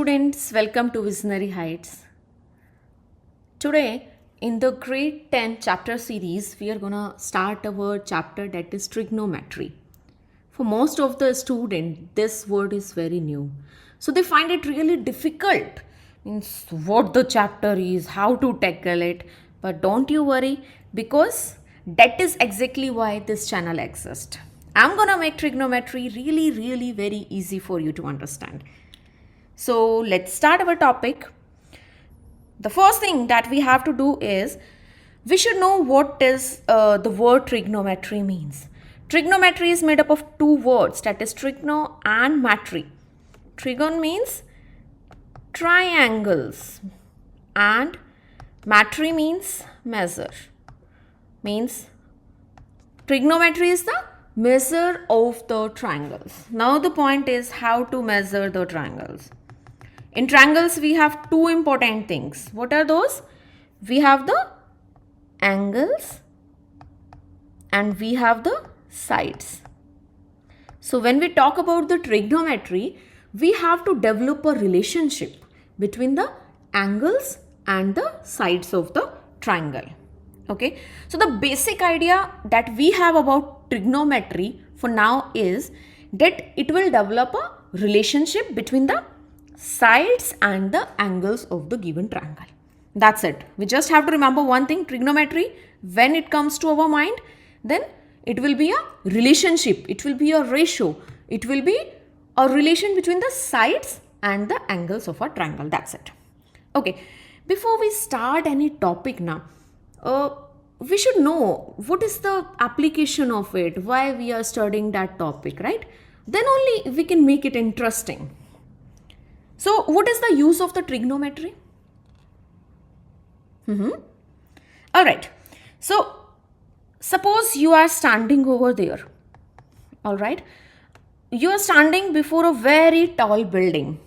students, welcome to Visionary Heights. Today, in the grade 10 chapter series, we are gonna start our chapter that is trigonometry. For most of the students, this word is very new. So they find it really difficult. Means what the chapter is, how to tackle it. But don't you worry, because that is exactly why this channel exists. I'm gonna make trigonometry really very easy for you to understand. So let's start our topic. The first thing that we have to do is we should know what is the word trigonometry means. Trigonometry is made up of two words, that is trigno and metry. Trigon means triangles and metry means measure. Means trigonometry is the measure of the triangles. Now the point is how to measure the triangles. In triangles, we have two important things. What are those? We have the angles and we have the sides. So when we talk about the trigonometry, we have to develop a relationship between the angles and the sides of the triangle. Okay. So the basic idea that we have about trigonometry for now is that it will develop a relationship between the sides and the angles of the given triangle. That's it. We just have to remember one thing, trigonometry, when it comes to our mind, then it will be a relationship, it will be a ratio, it will be a relation between the sides and the angles of a triangle. That's it. Okay, before we start any topic now, we should know what is the application of it, why we are studying that topic, right? Then only we can make it interesting. So, what is the use of the trigonometry? Alright. So, suppose you are standing over there. Alright. You are standing before a very tall building.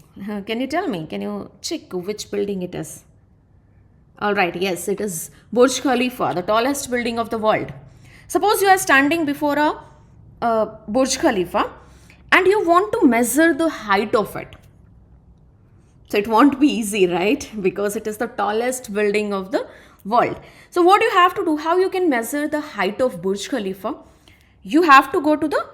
Can you tell me? Can you check which building it is? Alright. Yes, it is Burj Khalifa, the tallest building of the world. Suppose you are standing before a Burj Khalifa and you want to measure the height of it. So it won't be easy, right? Because it is the tallest building of the world. So what you have to do, how you can measure the height of Burj Khalifa? You have to go to the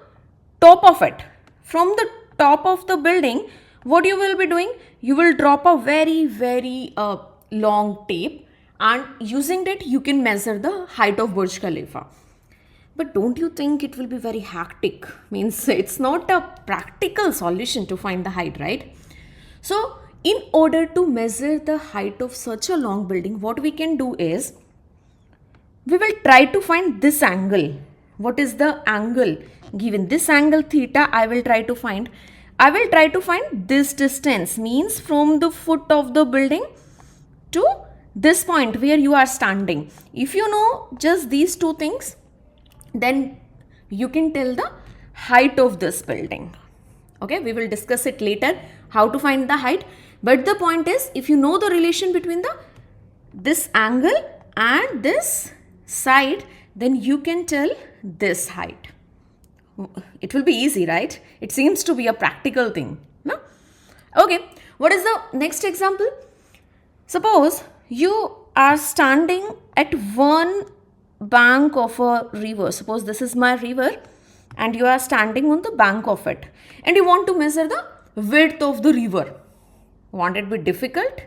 top of it. From the top of the building, what you will be doing? You will drop a very long tape, and using that you can measure the height of Burj Khalifa. But don't you think it will be very hectic? Means it's not a practical solution to find the height, right? So in order to measure the height of such a long building, what we can do is, we will try to find this angle. What is the angle? Given this angle theta, I will try to find this distance, means from the foot of the building to this point where you are standing. If you know just these two things, then you can tell the height of this building. Okay, we will discuss it later, how to find the height. But the point is, if you know the relation between this angle and this side, then you can tell this height. It will be easy, right? It seems to be a practical thing. No? Okay, what is the next example? Suppose you are standing at one bank of a river. Suppose this is my river and you are standing on the bank of it. And you want to measure the width of the river. Won't it be difficult?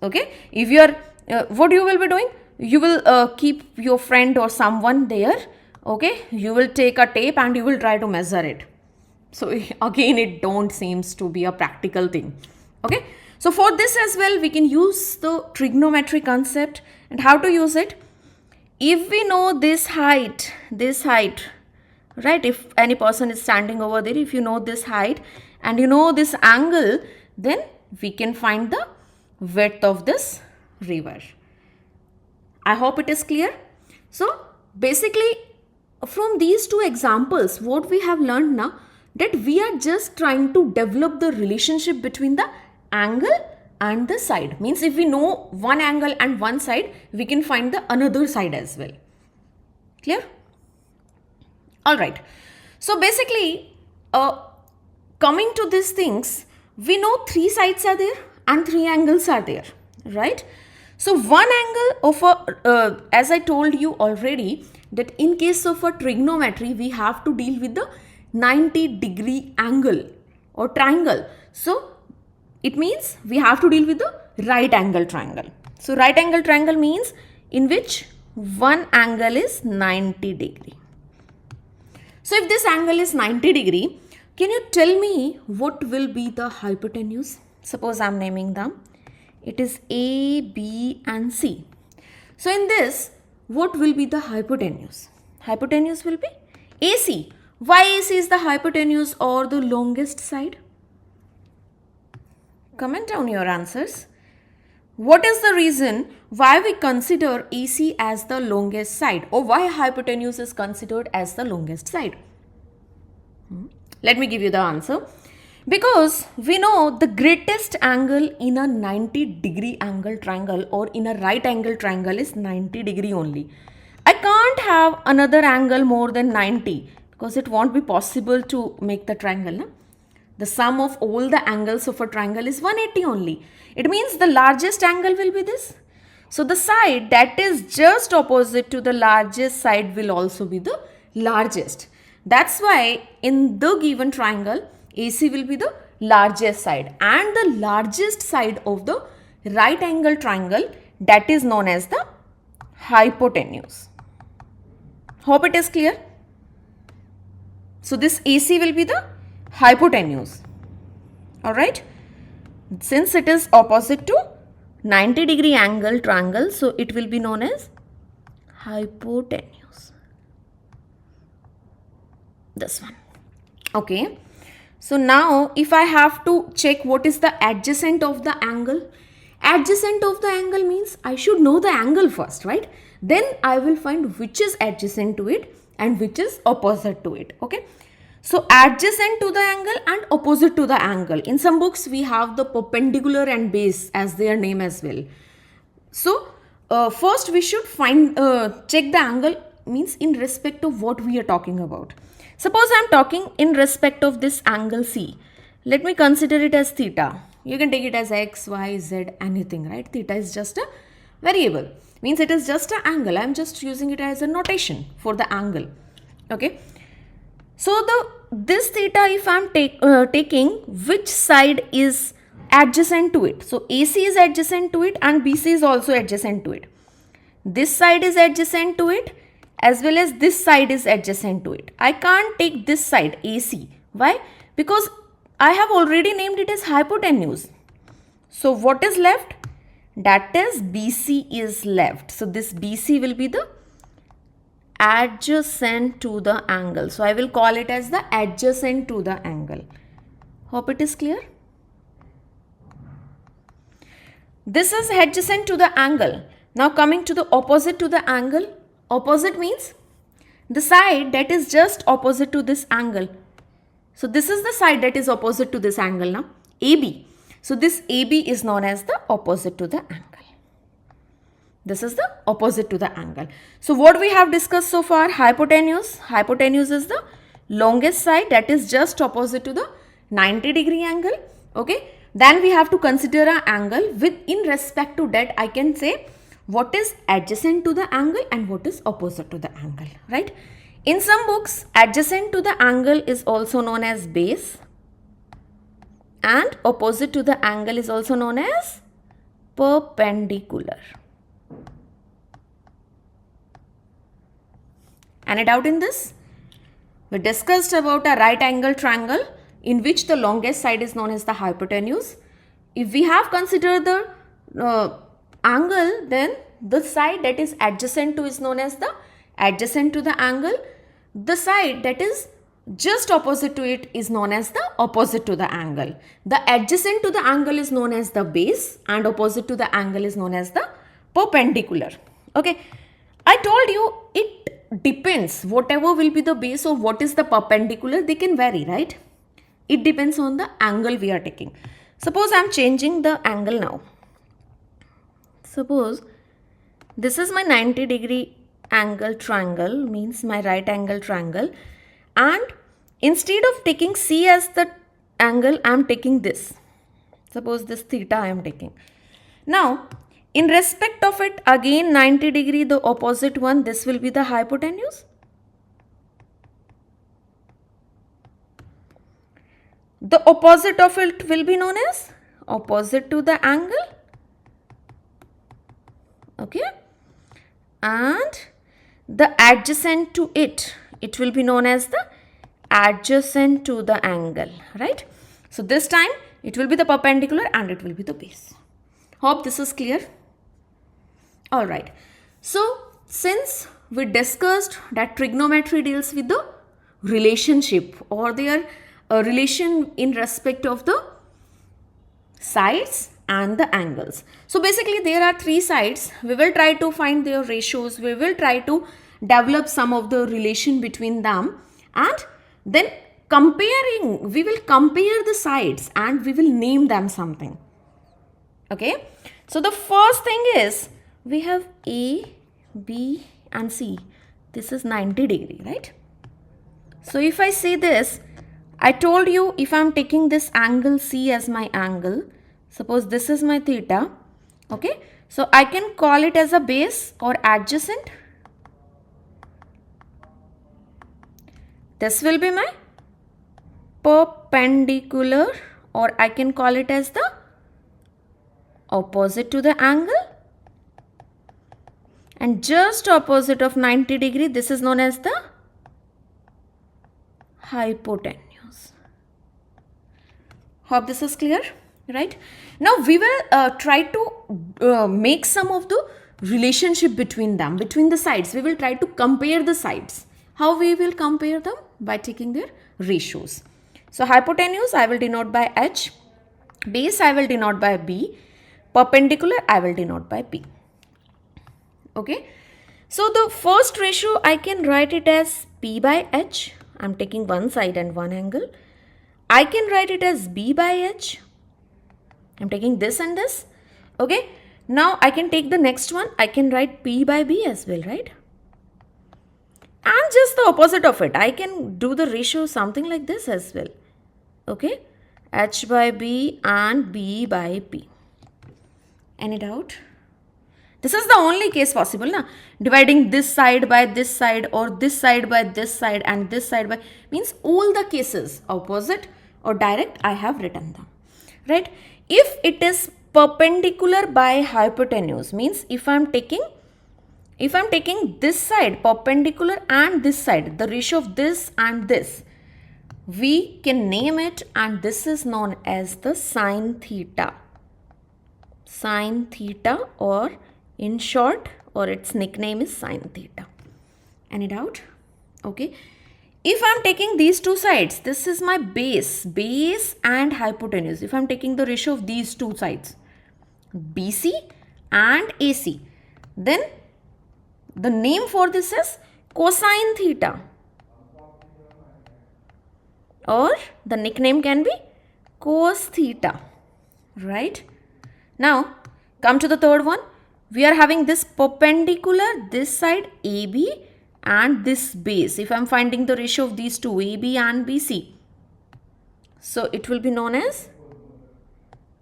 Okay, if you are, what you will be doing? You will keep your friend or someone there. Okay, you will take a tape and you will try to measure it. So again, it don't seems to be a practical thing. Okay, so for this as well, we can use the trigonometry concept. And how to use it? If we know this height, right? If any person is standing over there, if you know this height and you know this angle, then we can find the width of this river. I hope it is clear. So basically, from these two examples, what we have learned now, that we are just trying to develop the relationship between the angle and the side. Means if we know one angle and one side, we can find the another side as well. Clear? Alright. So basically, coming to these things, we know three sides are there and three angles are there, right? So one angle of as I told you already, that in case of a trigonometry, we have to deal with the 90-degree angle or triangle. So it means we have to deal with the right angle triangle. So right angle triangle means in which one angle is 90 degree. So if this angle is 90 degree, can you tell me what will be the hypotenuse? Suppose I am naming them. It is A, B and C. So in this, what will be the hypotenuse? Hypotenuse will be AC. Why AC is the hypotenuse or the longest side? Comment down your answers. What is the reason why we consider AC as the longest side, or why hypotenuse is considered as the longest side? Let me give you the answer. Because we know the greatest angle in a 90-degree angle triangle or in a right angle triangle is 90 degree only. I can't have another angle more than 90 because it won't be possible to make the triangle. No? The sum of all the angles of a triangle is 180 only. It means the largest angle will be this. So the side that is just opposite to the largest side will also be the largest. That's why in the given triangle, AC will be the largest side, and the largest side of the right angle triangle, that is known as the hypotenuse. Hope it is clear. So this AC will be the hypotenuse. Alright. Since it is opposite to 90-degree angle triangle, so it will be known as hypotenuse. This one. Okay. So now if I have to check what is the adjacent of the angle, adjacent of the angle means I should know the angle first, right? Then I will find which is adjacent to it and which is opposite to it. Okay. So adjacent to the angle and opposite to the angle. In some books we have the perpendicular and base as their name as well. So first we should check the angle, means in respect of what we are talking about. Suppose I am talking in respect of this angle C. Let me consider it as theta. You can take it as x, y, z, anything, right? Theta is just a variable. Means it is just an angle. I am just using it as a notation for the angle. Okay. So this theta, if I am taking, which side is adjacent to it? So AC is adjacent to it and BC is also adjacent to it. This side is adjacent to it, as well as this side is adjacent to it. I can't take this side AC. Why? Because I have already named it as hypotenuse. So what is left? That is BC is left. So this BC will be the adjacent to the angle. So I will call it as the adjacent to the angle. Hope it is clear. This is adjacent to the angle. Now coming to the opposite to the angle. Opposite means the side that is just opposite to this angle. So this is the side that is opposite to this angle now, AB. So this AB is known as the opposite to the angle. This is the opposite to the angle. So what we have discussed so far, hypotenuse. Hypotenuse is the longest side that is just opposite to the 90-degree angle. Okay. Then we have to consider an angle with, in respect to that, I can say what is adjacent to the angle and what is opposite to the angle, right? In some books, adjacent to the angle is also known as base and opposite to the angle is also known as perpendicular. Any doubt in this? We discussed about a right angle triangle in which the longest side is known as the hypotenuse. If we have considered the angle, then the side that is adjacent to is known as the adjacent to the angle. The side that is just opposite to it is known as the opposite to the angle. The adjacent to the angle is known as the base and opposite to the angle is known as the perpendicular. Okay. I told you it depends. Whatever will be the base or what is the perpendicular, they can vary, right? It depends on the angle we are taking. Suppose I am changing the angle now. Suppose this is my 90-degree angle triangle, means my right angle triangle, and instead of taking C as the angle, I am taking this. Suppose this theta I am taking. Now, in respect of it, again 90 degree, the opposite one, this will be the hypotenuse. The opposite of it will be known as opposite to the angle. Okay. And the adjacent to it, it will be known as the adjacent to the angle, right? So this time it will be the perpendicular and it will be the base. Hope this is clear. All right. So since we discussed that trigonometry deals with the relationship or their relation in respect of the sides and the angles. So basically there are three sides. We will try to find their ratios. We will try to develop some of the relation between them, and then comparing, we will compare the sides and we will name them something. Okay. So the first thing is we have A, B and C. This is 90 degree, right? So if I say this, I told you if I am taking this angle C as my angle, suppose this is my theta, okay, so I can call it as a base or adjacent. This will be my perpendicular, or I can call it as the opposite to the angle, and just opposite of 90 degree, this is known as the hypotenuse. Hope this is clear, right? Now we will try to make some of the relationship between them, between the sides. We will try to compare the sides. How we will compare them? By taking their ratios. So hypotenuse I will denote by H, base I will denote by B, perpendicular I will denote by P. Okay. So the first ratio I can write it as P by H. I am taking one side and one angle. I can write it as B by H. I am taking this and this. Okay. Now I can take the next one. I can write P by B as well, right? And just the opposite of it, I can do the ratio something like this as well. Okay. H by B and B by P. Any doubt? This is the only case possible, na? Dividing this side by this side, or this side by this side, and this side by, means all the cases, opposite or direct, I have written them, right? If it is perpendicular by hypotenuse, means if I am taking this side perpendicular and this side, the ratio of this and this, we can name it, and this is known as the sine theta. Sine theta, or in short, or its nickname is sine theta. Any doubt? Okay. If I am taking these two sides, this is my base and hypotenuse. If I am taking the ratio of these two sides, BC and AC, then the name for this is cosine theta, or the nickname can be cos theta, right? Now come to the third one. We are having this perpendicular, this side AB and this base. If I am finding the ratio of these two, AB and BC, so it will be known as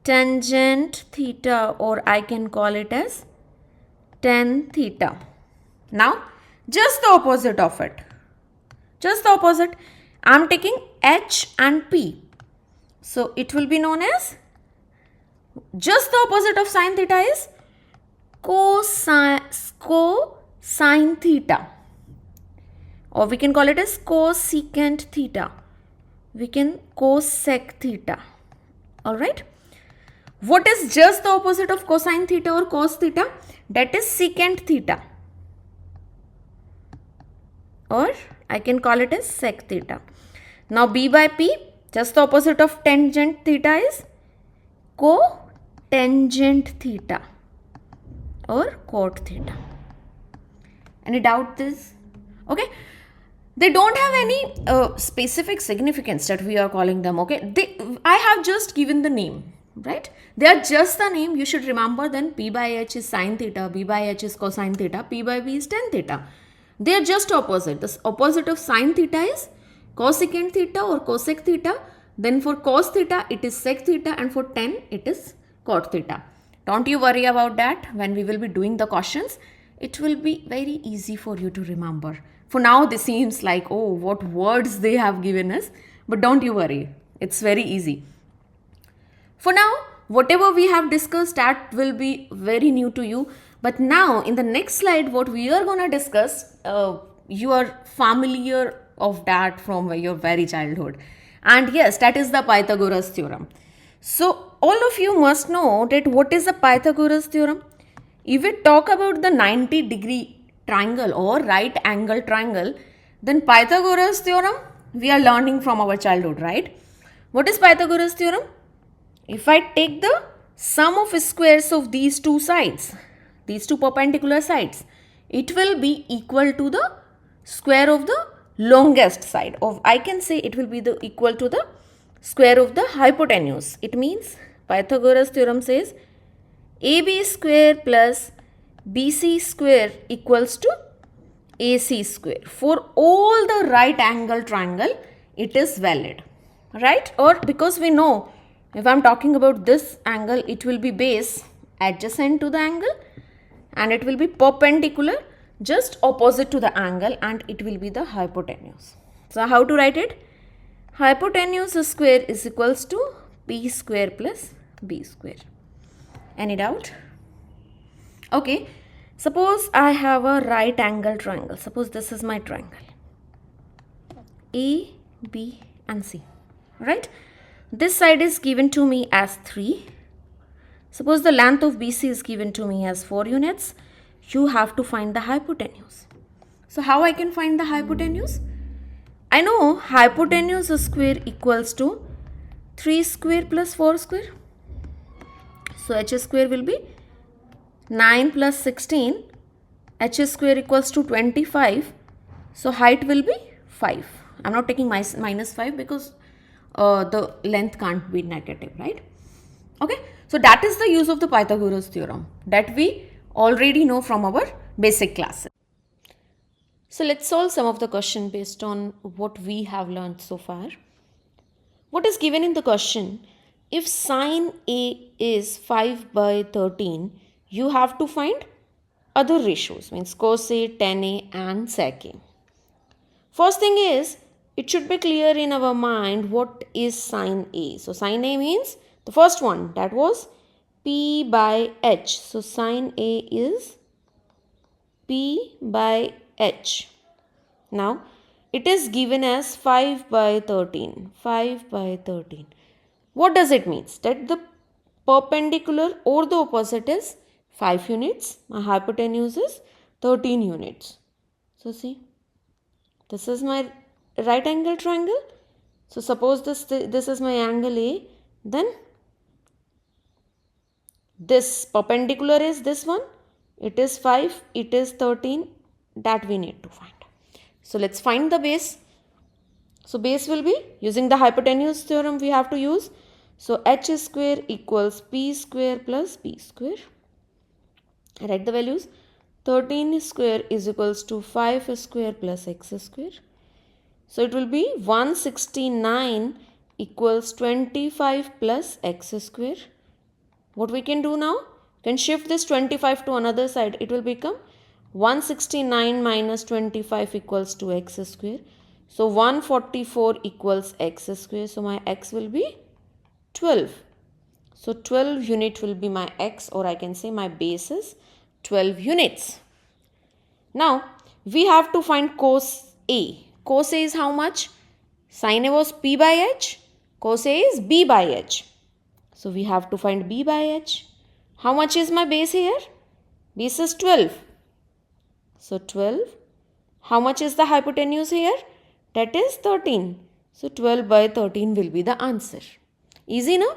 tangent theta, or I can call it as tan theta. Now just the opposite of it, just the opposite, I am taking H and P, so it will be known as, just the opposite of sine theta is cosine theta, or we can call it as cosecant theta. We can cosec theta. All right. What is just the opposite of cosine theta or cos theta? That is secant theta, or I can call it as sec theta. Now B by P, just the opposite of tangent theta is cotangent theta, or cot theta. Any doubt this? Okay. They don't have any specific significance that we are calling them. Okay. I have just given the name, right? They are just the name. You should remember then P by H is sine theta, B by H is cosine theta, P by B is tan theta. They are just opposite. The opposite of sine theta is cosecant theta or cosec theta, Then for cos theta, it is sec theta, and for tan, it is cot theta. Don't you worry about that. When we will be doing the questions, it will be very easy for you to remember. For now, this seems like, oh, what words they have given us. But don't you worry. It's very easy. For now, whatever we have discussed, that will be very new to you. But now, in the next slide, what we are going to discuss, you are familiar of that from your very childhood. And yes, that is the Pythagoras theorem. So, all of you must know that what is the Pythagoras theorem? If we talk about the 90-degree triangle or right angle triangle, then Pythagoras theorem we are learning from our childhood, right? What is Pythagoras theorem? If I take the sum of squares of these two sides, these two perpendicular sides, it will be equal to the square of the longest side. Of I can say it will be equal to the square of the hypotenuse. It means Pythagoras theorem says AB square plus BC square equals to AC square. For all the right angle triangle, it is valid, right? Or because we know, if I am talking about this angle, it will be base adjacent to the angle and it will be perpendicular just opposite to the angle, and it will be the hypotenuse. So, how to write it? Hypotenuse square is equals to P square plus B square. Any doubt? Okay. Suppose I have a right angle triangle. Suppose this is my triangle. A, B and C. Right? This side is given to me as 3. Suppose the length of BC is given to me as 4 units. You have to find the hypotenuse. So how I can find the hypotenuse? I know hypotenuse square equals to 3 square plus 4 square. So h square will be 9 plus 16. H square equals to 25. So height will be 5. I am not taking minus 5 because the length can't be negative, right? Okay. So that is the use of the Pythagoras theorem that we already know from our basic classes. So let's solve some of the question based on what we have learned so far. What is given in the question? If sine A is 5 by 13, you have to find other ratios, means cos A, tan A and sec A. First thing is, it should be clear in our mind what is sine A. So sine A means the first one, that was P by H. So sine A is P by H. Now it is given as 5 by 13. 5 by 13. What does it mean? That the perpendicular or the opposite is 5 units. My hypotenuse is 13 units. So see, this is my right angle triangle. So suppose this is my angle A, then this perpendicular is this one. It is 5, it is 13, that we need to find. So let's find the base. So base will be, using the hypotenuse theorem we have to use. So h square equals p square plus b square. I write the values. 13 square is equals to 5 square plus x square. So it will be 169 equals 25 plus x square. What we can do now? Can shift this 25 to another side. It will become 169 minus 25 equals to x square. So 144 equals x square. So my x will be 12. So 12 unit will be my x, or I can say my base is 12 units. Now we have to find cos A. Cos A is how much? Sin A was P by H. Cos A is B by H. So we have to find B by H. How much is my base here? Base is 12. So 12. How much is the hypotenuse here? That is 13. So 12 by 13 will be the answer. Easy, no?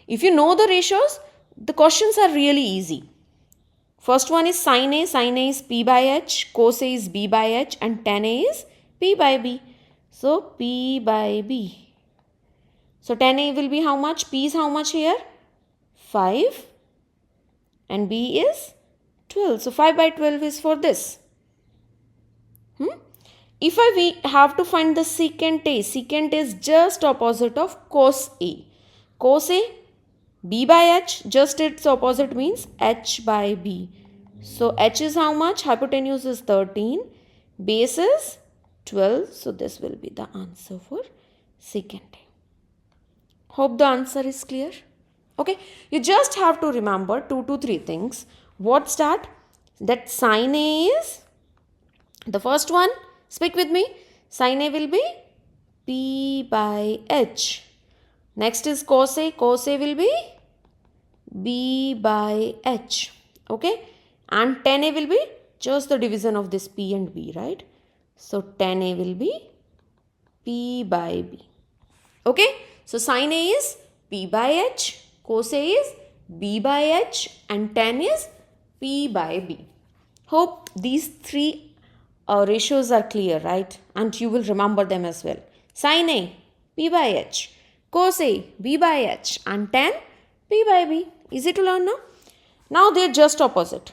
If you know the ratios, the questions are really easy. First one is sin A. Sin A is P by H. Cos A is B by H. And tan A is P by B. So P by B. So tan A will be how much? P is how much here? 5. And B is 12. So 5 by 12 is for this. we have to find the secant is just opposite of cos A. Cos A, B by H, just its opposite means H by B. So H is how much? Hypotenuse is 13, base is 12. So this will be the answer for secant A. Hope the answer is clear. Okay, you just have to remember 2 to 3 things. What's that? That sin A is, the first one, speak with me. Sin A will be P by H. Next is cos A. Cos A will be B by H. Okay. And tan A will be just the division of this P and B, right? So tan A will be P by B. Okay. So sin A is P by H. Cos A is B by H. And tan is P by B. Hope these three ratios are clear, right? And you will remember them as well. Sin A, P by H. Cos A, B by H. And tan, P by B. Easy to learn now? Now they are just opposite.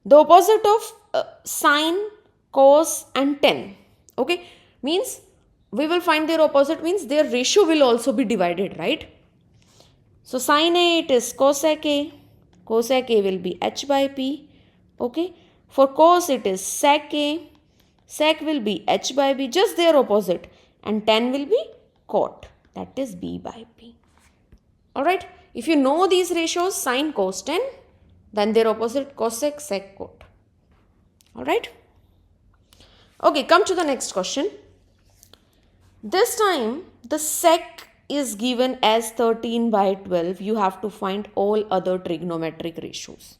The opposite of sine, cos and tan. Okay? Means we will find their opposite means their ratio will also be divided, right? So sin A it is cosec A. Cosec A will be H by P. Okay? For cos it is sec A. Sec will be H by B, just their opposite. And tan will be cot, that is B by P. Alright, if you know these ratios, sin, cos, tan, then their opposite cosec, sec, cot. Alright. Okay, come to the next question. This time the sec is given as 13 by 12. You have to find all other trigonometric ratios.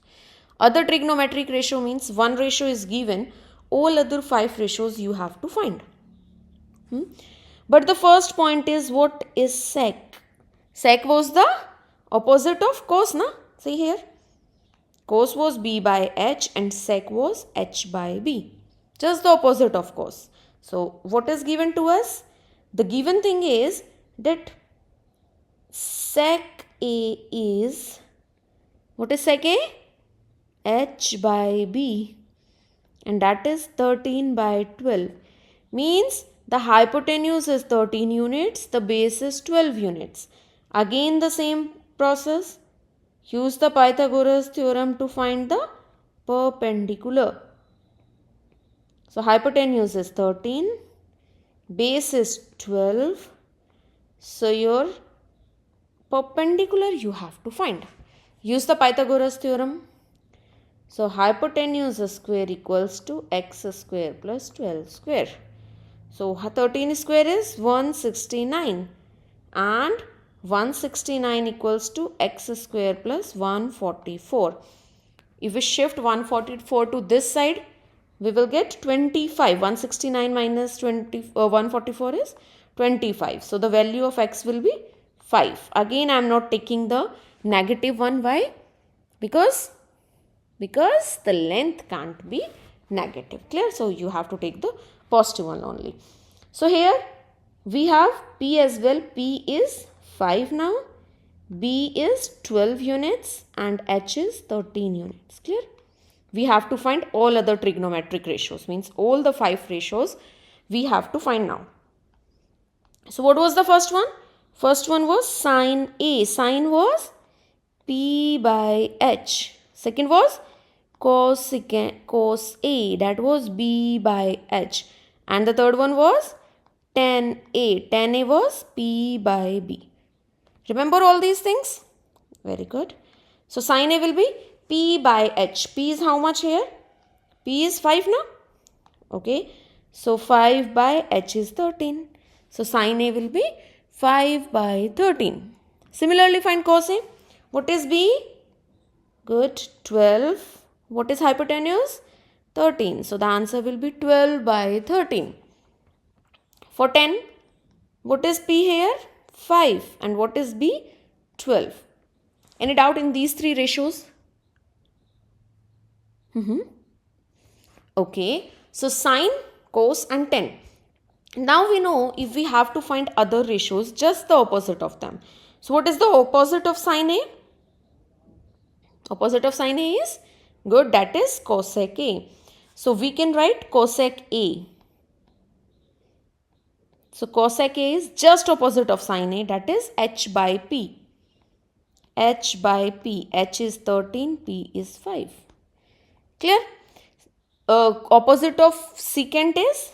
Other trigonometric ratio means one ratio is given, all other 5 ratios you have to find. But the first point is, what is sec? Sec was the opposite of cos, na? See here. Cos was B by H and sec was H by B. Just the opposite of cos. So what is given to us? The given thing is that sec A is, what is sec A? H by B. And that is 13 by 12. Means the hypotenuse is 13 units, the base is 12 units. Again the same process. Use the Pythagoras theorem to find the perpendicular. So hypotenuse is 13, base is 12. So your perpendicular you have to find. Use the Pythagoras theorem. So hypotenuse square equals to x square plus 12 square. So 13 square is 169 and 169 equals to x square plus 144. If we shift 144 to this side, we will get 25. 169 minus 144 is 25. So the value of x will be 5. Again, I am not taking the negative one. Why? Because the length can't be negative. Clear? So you have to take the positive one only. So here we have P as well. P is 5 now. B is 12 units and H is 13 units. Clear? We have to find all other trigonometric ratios. Means all the 5 ratios we have to find now. So what was the first one? First one was sin A. Sin was P by H. Second was cos A, that was B by H. And the third one was tan A. Tan A was P by B. Remember all these things? Very good. So sin A will be P by H. P is how much here? P is 5 now. Okay. So 5 by H is 13. So sin A will be 5 by 13. Similarly find cos A. What is B? Good. 12. What is hypotenuse? 13. So the answer will be 12 by 13. For 10, what is P here? 5. And what is B? 12. Any doubt in these 3 ratios? Okay. So sine, cos and tan. Now we know if we have to find other ratios, just the opposite of them. So what is the opposite of sine A? Opposite of sine A is? Good, that is cosec A. So we can write cosec A. So cosec A is just opposite of sin A, that is h by p. H by p. H is 13, p is 5. Clear? Opposite of secant is,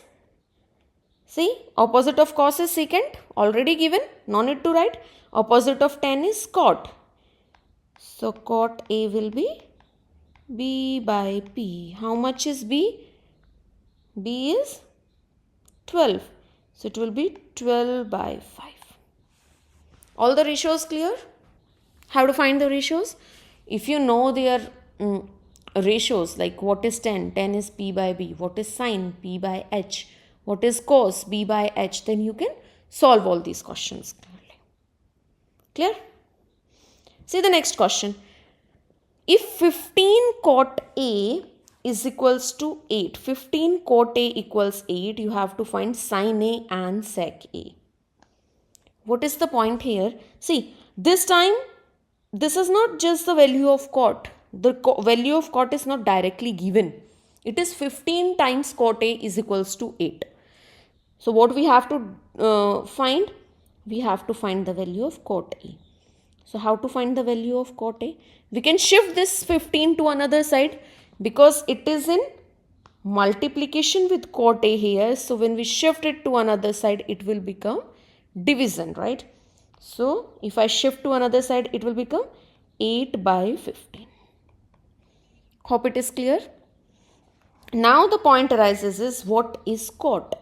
see, opposite of cos is secant, already given, no need to write. Opposite of tan is cot. So cot A will be b by p. How much is b? B is 12. So it will be 12 by 5. All the ratios clear? How to find the ratios? If you know their ratios, like what is tan? Tan is p by b. What is sine? P by h. What is cos? B by h. Then you can solve all these questions clearly. Clear? See the next question. If 15 cot A is equals to 8, 15 cot A equals 8, you have to find sin A and sec A. What is the point here? See, this time, this is not just the value of cot. The value of cot is not directly given. It is 15 times cot A is equals to 8. So what we have to find? We have to find the value of cot A. So how to find the value of cot A? We can shift this 15 to another side because it is in multiplication with cot A here. So when we shift it to another side, it will become division, right? So if I shift to another side, it will become 8 by 15. Hope it is clear. Now the point arises is, what is cot?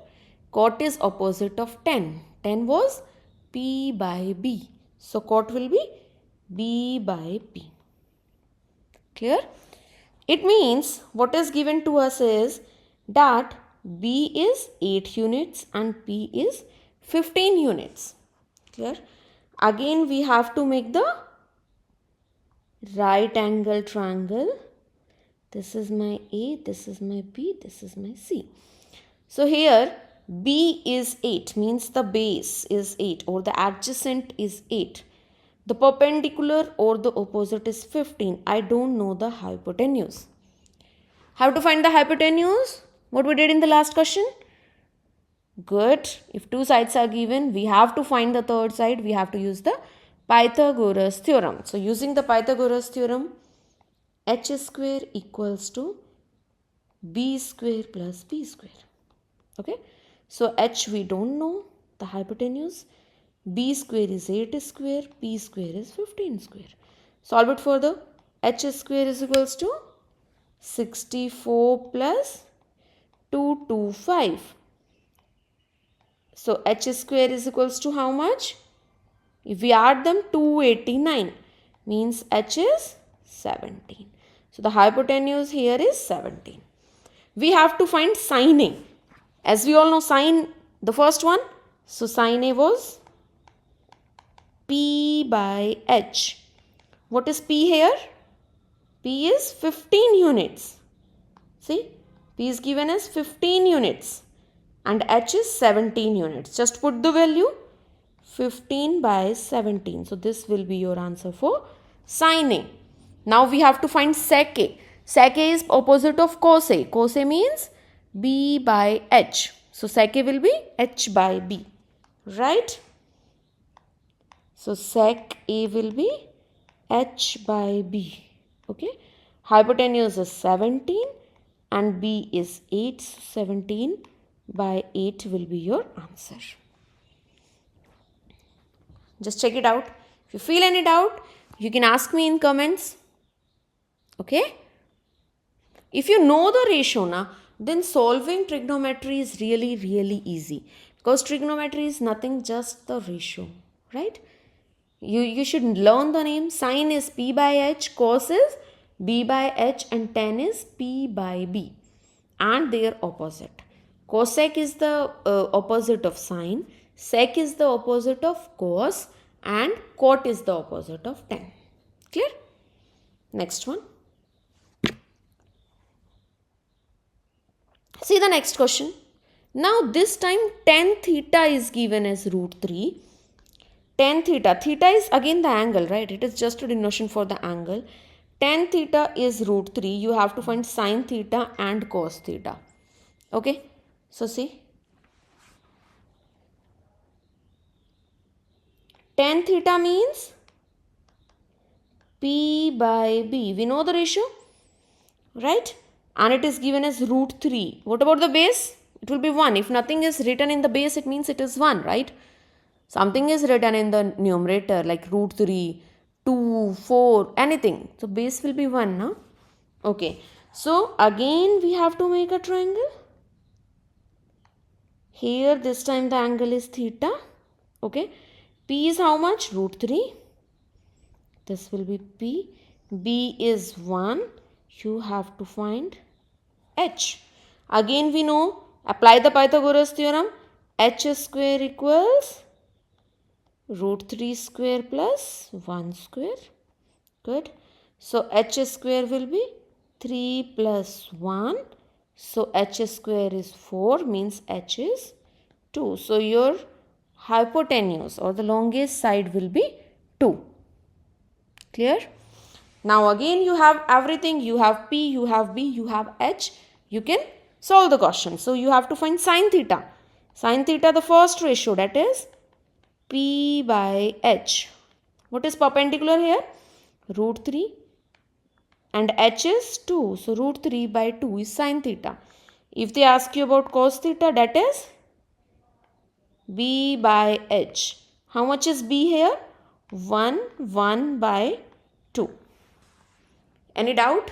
Cot is opposite of tan. Tan was p by b. So cot will be b by p. Clear? It means what is given to us is that b is 8 units and p is 15 units. Clear? Again we have to make the right angle triangle. This is my A, this is my B, this is my C. So here B is 8, means the base is 8 or the adjacent is 8. The perpendicular or the opposite is 15. I don't know the hypotenuse. How to find the hypotenuse? What we did in the last question? Good. If two sides are given, we have to find the third side. We have to use the Pythagoras theorem. So using the Pythagoras theorem, h square equals to b square plus p square. Okay. So h we don't know the hypotenuse. B square is 8 square, P square is 15 square. Solve it further. H square is equals to 64 plus 225. So H square is equals to how much? If we add them, 289, means H is 17. So the hypotenuse here is 17. We have to find sin A. As we all know, sin, the first one, so sin A was P by H. What is P here? P is 15 units. See, P is given as 15 units and H is 17 units. Just put the value 15 by 17. So this will be your answer for sin A. Now we have to find sec A. Sec A is opposite of cos A. Cos A means B by H. So sec A will be H by B. Right? So sec A will be H by B. Okay. Hypotenuse is 17 and B is 8. So 17 by 8 will be your answer. Just check it out. If you feel any doubt, you can ask me in comments. Okay. If you know the ratio, then solving trigonometry is really easy. Because trigonometry is nothing, just the ratio. Right. You should learn the name. Sin is P by H, cos is B by H and tan is P by B. And their opposite. Cosec is the opposite of sin. Sec is the opposite of cos. And cot is the opposite of tan. Clear? Next one. See the next question. Now this time tan theta is given as root 3. Tan theta. Theta is again the angle, right? It is just a denotation for the angle. Tan theta is root 3. You have to find sin theta and cos theta. Okay. So see. tan theta means P by B. We know the ratio, right? And it is given as root 3. What about the base? It will be 1. If nothing is written in the base, it means it is 1, right? Something is written in the numerator like root 3, 2, 4, anything. So base will be 1, no? Okay. So again we have to make a triangle. Here this time the angle is theta. Okay. P is how much? Root 3. This will be P. B is 1. You have to find H. Again we know, apply the Pythagoras theorem. H square equals root 3 square plus 1 square. Good. So H square will be 3 plus 1. So H square is 4, means H is 2. So your hypotenuse or the longest side will be 2. Clear? Now again you have everything. You have P, you have B, you have H. You can solve the question. So you have to find sin theta. Sin theta, the first ratio, that is P by H. What is perpendicular here? Root 3. And H is 2. So root 3 by 2 is sin theta. If they ask you about cos theta, that is B by H. How much is B here? 1 by 2. Any doubt?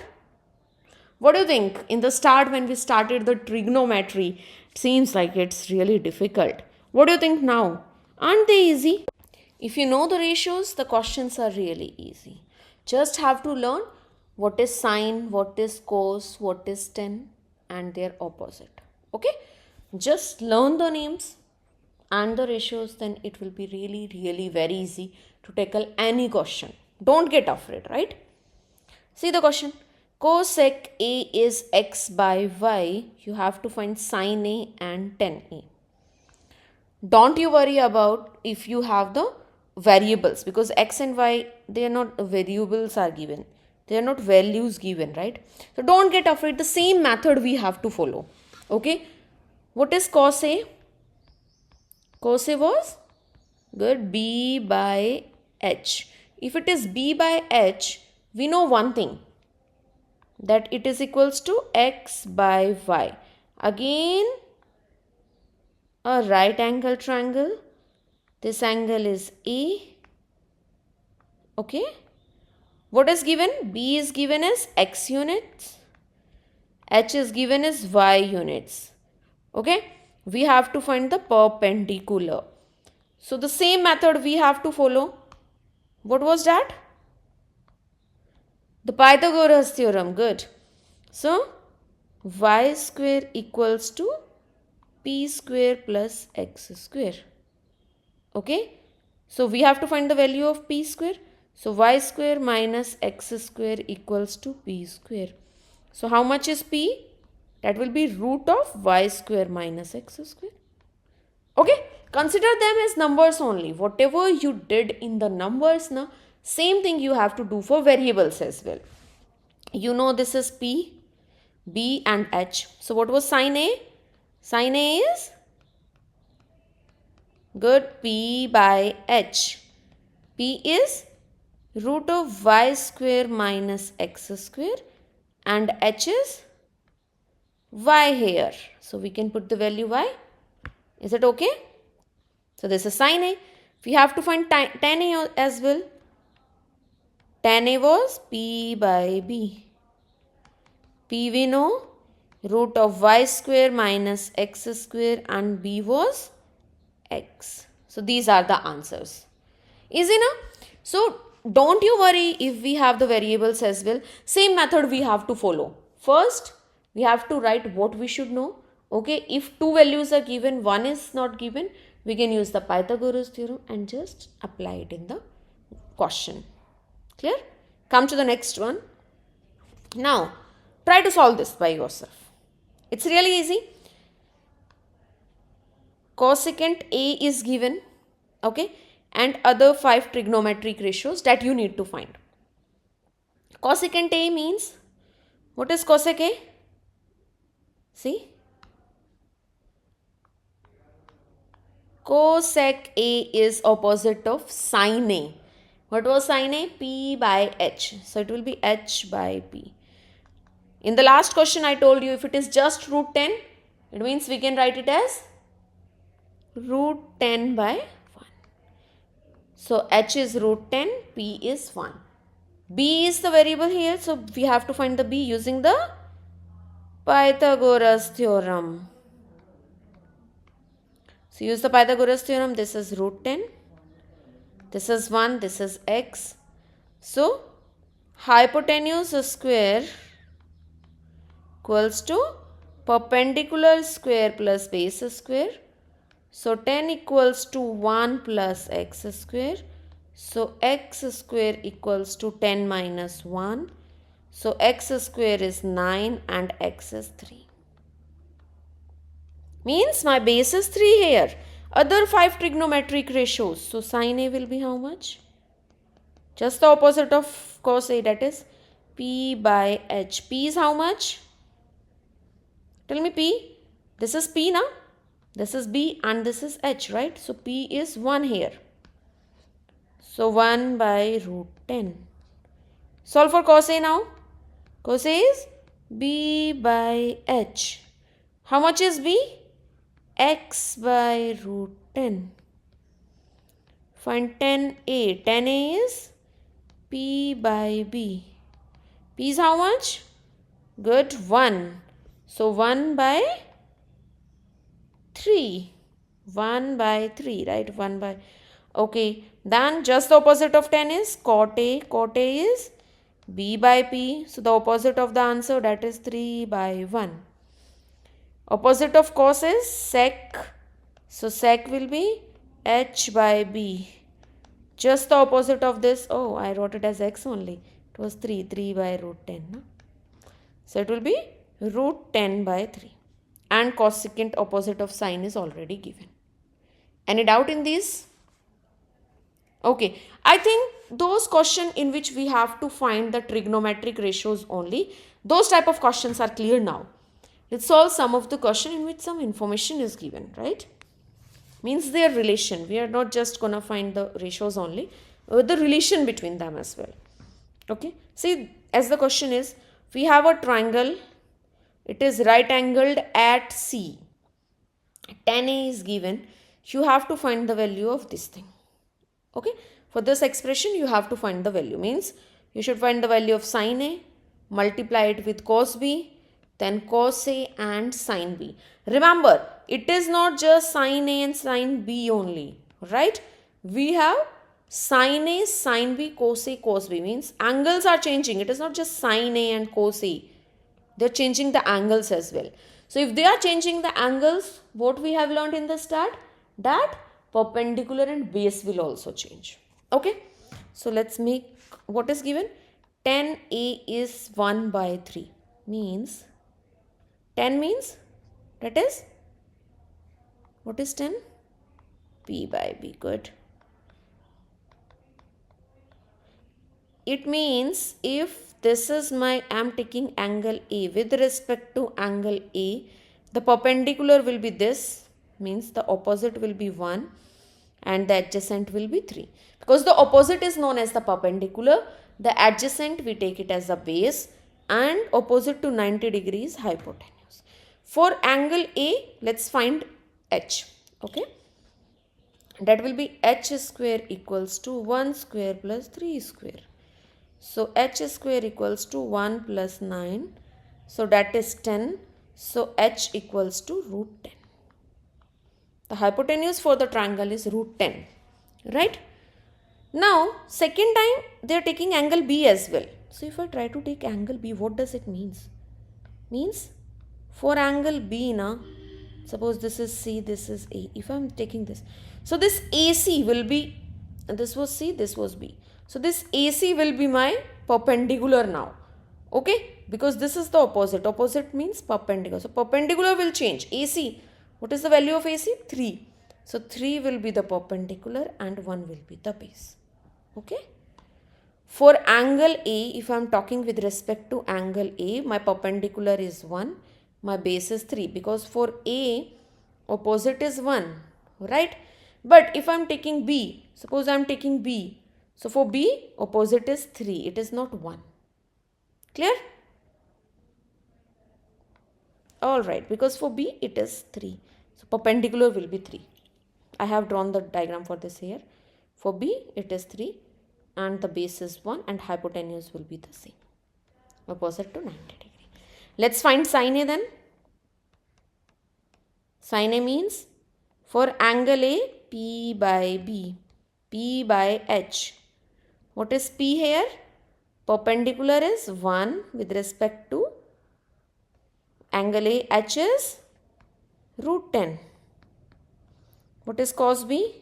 What do you think? In the start, when we started the trigonometry, it seems like it's really difficult. What do you think now? Aren't they easy? If you know the ratios, the questions are really easy. Just have to learn what is sine, what is cos, what is tan, and their opposite. Okay? Just learn the names and the ratios, then it will be really very easy to tackle any question. Don't get afraid, right? See the question. Cosec A is x by y. You have to find sin A and tan A. Don't you worry about if you have the variables, because x and y, they are not variables are given. They are not values given, right? So don't get afraid. The same method we have to follow. Okay. What is cos A? Cos A was good, B by H. If it is B by H, we know one thing, that it is equals to x by y. Again, a right angle triangle. This angle is A. Okay. What is given? B is given as x units. H is given as y units. Okay. We have to find the perpendicular. So the same method we have to follow. What was that? The Pythagoras theorem. Good. So y square equals to p square plus x square. Okay. So we have to find the value of p square. So y square minus x square equals to p square. So how much is p? That will be root of y square minus x square. Okay. Consider them as numbers only. Whatever you did in the numbers, na, same thing you have to do for variables as well. You know this is p, b and h. So what was sin A? Sin A is good, p by h. P is root of y square minus x square and h is y here. So we can put the value y. Is it okay? So this is sin A. We have to find tan A as well. Tan A was p by b. P we know, root of y square minus x square, and b was x. So these are the answers. Easy na? So don't you worry if we have the variables as well. Same method we have to follow. First, we have to write what we should know. Okay, if two values are given, one is not given, we can use the Pythagoras theorem and just apply it in the question. Clear? Come to the next one. Now, try to solve this by yourself. It's really easy. Cosecant A is given, okay, and other 5 trigonometric ratios that you need to find. Cosecant A means, what is cosec A? See? Cosec A is opposite of sin A. What was sin A? P by H. So it will be H by P. In the last question I told you if it is just root 10, it means we can write it as root 10 by 1. So H is root 10, P is 1. B is the variable here, so we have to find the B using the Pythagoras theorem. So use the Pythagoras theorem. This is root 10. This is 1. This is x. So hypotenuse square equals to perpendicular square plus base square. So 10 equals to 1 plus x square. So x square equals to 10 minus 1. So x square is 9 and x is 3. Means my base is 3 here. Other 5 trigonometric ratios. So sin A will be how much? Just the opposite of cos A, that is P by H. P is how much? Tell me P. This is P now. This is B and this is H, right? So P is 1 here. So 1 by root 10. Solve for cos A now. Cos A is B by H. How much is B? X by root 10. Find 10A. 10A is P by B. P is how much? Good, 1. So 1 by 3. 1 by 3, right? 1 by... Okay, then just the opposite of 10 is cot A. Cot A is B by P. So the opposite of the answer, that is 3 by 1. Opposite of cos is sec. So sec will be H by B. Just the opposite of this. Oh, I wrote it as x only. It was 3. 3 by root 10. No? So it will be root 10 by 3. And cosecant opposite of sine is already given. Any doubt in these? Okay. I think those questions in which we have to find the trigonometric ratios only, those type of questions are clear now. Let's solve some of the question in which some information is given, right? Means their relation. We are not just going to find the ratios only, the relation between them as well. Okay. See, as the question is, we have a triangle. It is right angled at C. 10A is given. You have to find the value of this thing. Okay. For this expression, you have to find the value. Means you should find the value of sin A, multiply it with cos B, then cos A and sin B. Remember, it is not just sin A and sin B only, right? We have sin A, sin B, cos A, cos B. Means angles are changing. It is not just sin A and cos A. They are changing the angles as well. So if they are changing the angles, what we have learned in the start? That perpendicular and base will also change. Okay. So let's make what is given. 10A is 1 by 3. Means 10 means, that is, what is 10? P by B. Good. It means if this is my, I am taking angle A, with respect to angle A, the perpendicular will be this, means the opposite will be 1 and the adjacent will be 3. Because the opposite is known as the perpendicular, the adjacent we take it as a base and opposite to 90 degrees hypotenuse. For angle A, let's find H. Okay. That will be H square equals to 1 square plus 3 square. So H square equals to 1 plus 9. So that is 10. So H equals to root 10. The hypotenuse for the triangle is root 10. Right? Now, second time they are taking angle B as well. So if I try to take angle B, what does it mean? Means for angle B now, suppose this is C, this is A. If I am taking this, so this AC will be, this was C, this was B. So this AC will be my perpendicular now. Okay, because this is the opposite. Opposite means perpendicular. So perpendicular will change. AC, what is the value of AC? 3. So 3 will be the perpendicular and 1 will be the base. Okay. For angle A, if I am talking with respect to angle A, my perpendicular is 1. My base is 3 because for A, opposite is 1, right? But if I'm taking B, suppose I'm taking B. So for B, opposite is 3. It is not 1. Clear? Alright, because for B, it is 3. So perpendicular will be 3. I have drawn the diagram for this here. For B, it is 3 and the base is 1 and hypotenuse will be the same. Opposite to 90 degree. Let's find sin A then. Sin A means for angle A, P by B, P by H. What is P here? Perpendicular is 1 with respect to angle A, H is root 10. What is cos B?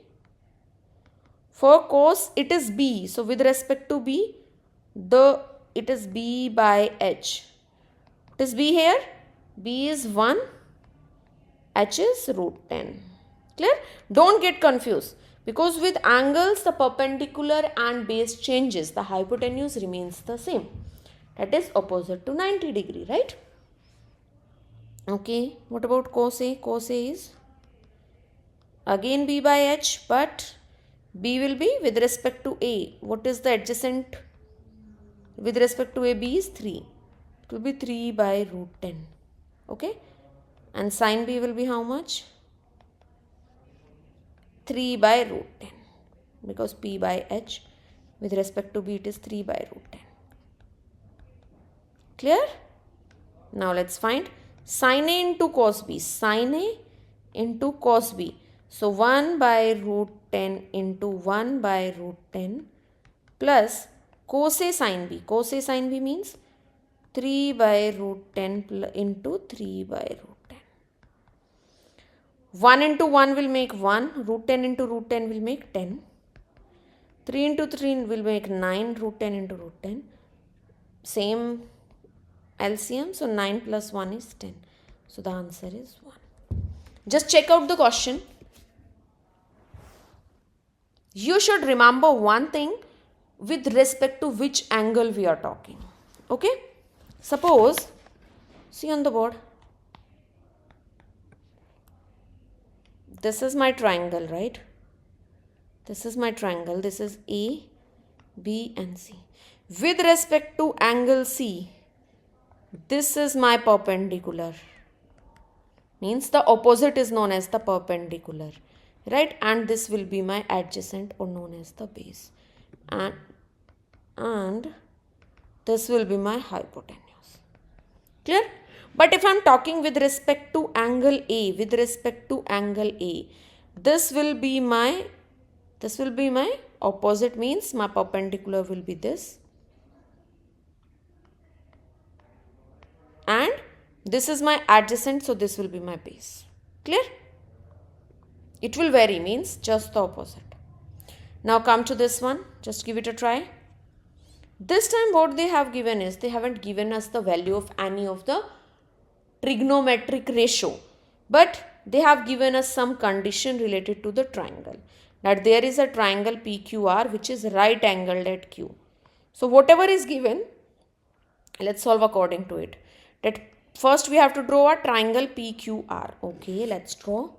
For cos it is B. So with respect to B, it is B by H. What is B here? B is 1, H is root 10. Clear? Don't get confused. Because with angles, the perpendicular and base changes. The hypotenuse remains the same. That is opposite to 90 degree, right? Okay. What about cos A? Cos A is again B by H, but B will be with respect to A. What is the adjacent? With respect to A, B is 3. It will be 3 by root 10. Okay. And sin B will be how much? 3 by root 10. Because P by H, with respect to B, it is 3 by root 10. Clear? Now let's find sin A into cos B. Sin A into cos B. So 1 by root 10 into 1 by root 10 plus cos A sin B. Cos A sin B means 3 by root 10 into 3 by root 10. 1 into 1 will make 1. Root 10 into root 10 will make 10. 3 into 3 will make 9. Root 10 into root 10. Same LCM. So 9 plus 1 is 10. So the answer is 1. Just check out the question. You should remember one thing with respect to which angle we are talking. Okay? Suppose, see on the board. This is my triangle, right? This is my triangle. This is A, B and C. With respect to angle C, this is my perpendicular. Means the opposite is known as the perpendicular. Right? And this will be my adjacent or known as the base. And this will be my hypotenuse. Clear? But if I am talking with respect to angle A, this will be my opposite, means my perpendicular will be this. And this is my adjacent, so this will be my base. Clear? It will vary, means just the opposite. Now come to this one. Just give it a try. This time what they have given is, they haven't given us the value of any of the trigonometric ratio. But they have given us some condition related to the triangle. That there is a triangle PQR which is right angled at Q. So whatever is given, let's solve according to it. That first we have to draw a triangle PQR. Okay, let's draw.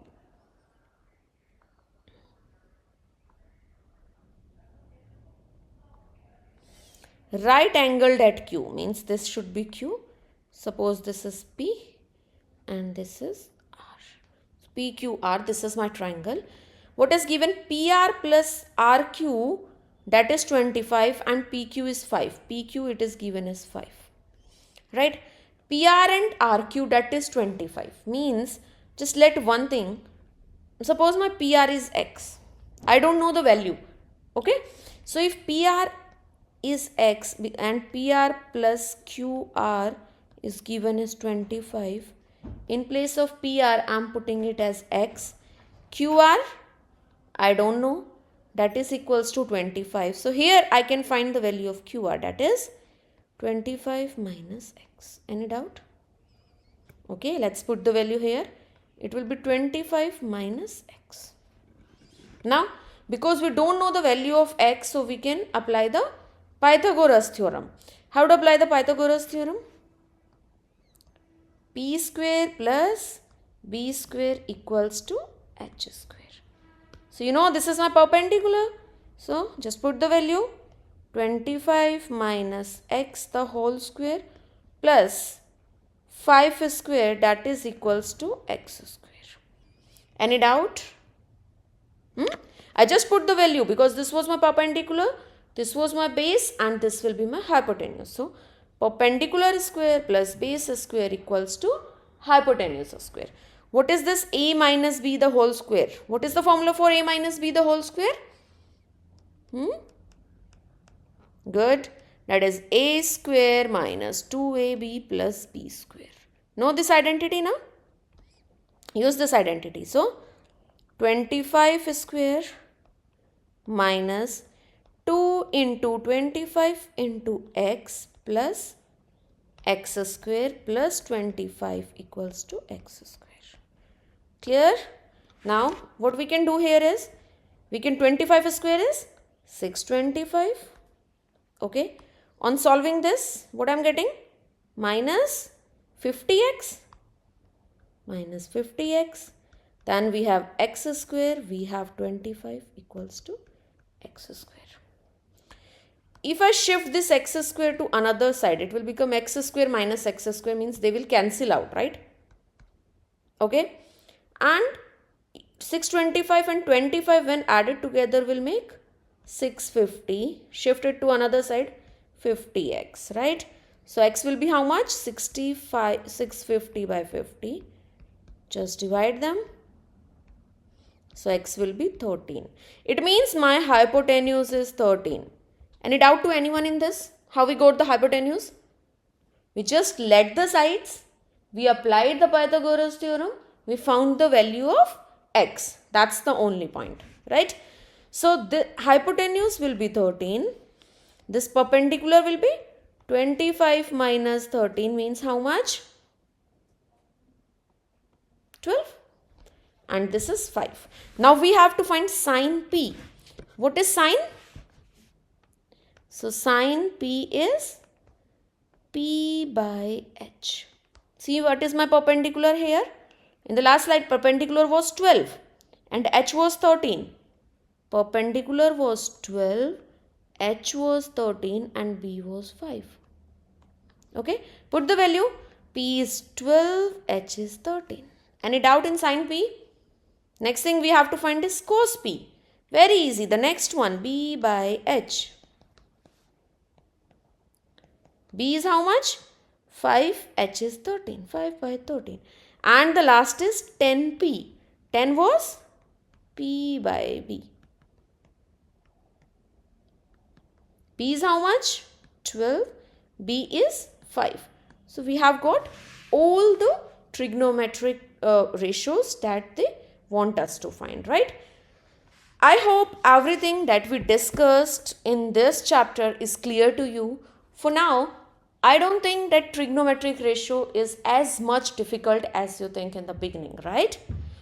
Right angled at Q means this should be Q. Suppose this is P and this is R. PQR, this is my triangle. What is given? PR plus RQ, that is 25 and PQ is 5. PQ it is given as 5. Right? PR and RQ, that is 25. Means just let one thing. Suppose my PR is X. I don't know the value. Okay? So if PR is X and PR plus QR is given as 25. In place of PR, I am putting it as X. QR, I don't know. That is equals to 25. So here I can find the value of QR. That is 25 minus X. Any doubt? Okay, let's put the value here. It will be 25 minus X. Now, because we don't know the value of X, so we can apply the Pythagoras theorem. How to apply the Pythagoras theorem? P square plus B square equals to H square. So you know this is my perpendicular. So just put the value 25 minus x the whole square plus 5 square, that is equals to x square. Any doubt? I just put the value because this was my perpendicular, this was my base, and this will be my hypotenuse. So perpendicular square plus base square equals to hypotenuse square. What is this a minus b the whole square? What is the formula for a minus b the whole square? Good. That is a square minus 2ab plus b square. Know this identity now? Use this identity. So 25 square minus 2 into 25 into x plus x square plus 25 equals to x square. Clear? Now what we can do here is, we can 25 square is 625. Okay. On solving this, what I am getting? Minus 50x. Minus 50x. Then we have x square, we have 25 equals to x square. If I shift this x square to another side, it will become x square minus x square, means they will cancel out, right? Okay. And 625 and 25 when added together will make 650. Shift it to another side, 50x, right? So x will be how much? 650 by 50. Just divide them. So x will be 13. It means my hypotenuse is 13. Any doubt to anyone in this? How we got the hypotenuse? We just let the sides. We applied the Pythagoras theorem. We found the value of x. That's the only point, right? So the hypotenuse will be 13. This perpendicular will be 25 minus 13 means how much? 12. And this is 5. Now we have to find sine p. What is sine? So sine p is p by h. See what is my perpendicular here? In the last slide, perpendicular was 12 and h was 13. Perpendicular was 12, h was 13 and b was 5. Okay, put the value. P is 12, h is 13. Any doubt in sine p? Next thing we have to find is cos p. Very easy. The next one, b by h. B is how much? 5, h is 13. 5 by 13. And the last is 10p. 10 was p by b. P is how much? 12. B is 5. So we have got all the trigonometric ratios that they want us to find, right? I hope everything that we discussed in this chapter is clear to you. For now, I don't think that trigonometric ratio is as much difficult as you think in the beginning, right?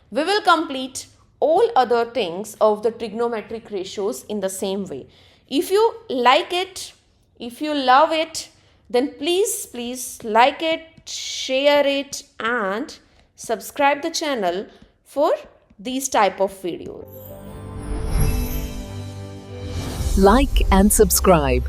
We will complete all other things of the trigonometric ratios in the same way. If you like it, if you love it, then please like it, share it and subscribe the channel for these type of videos. Like and subscribe.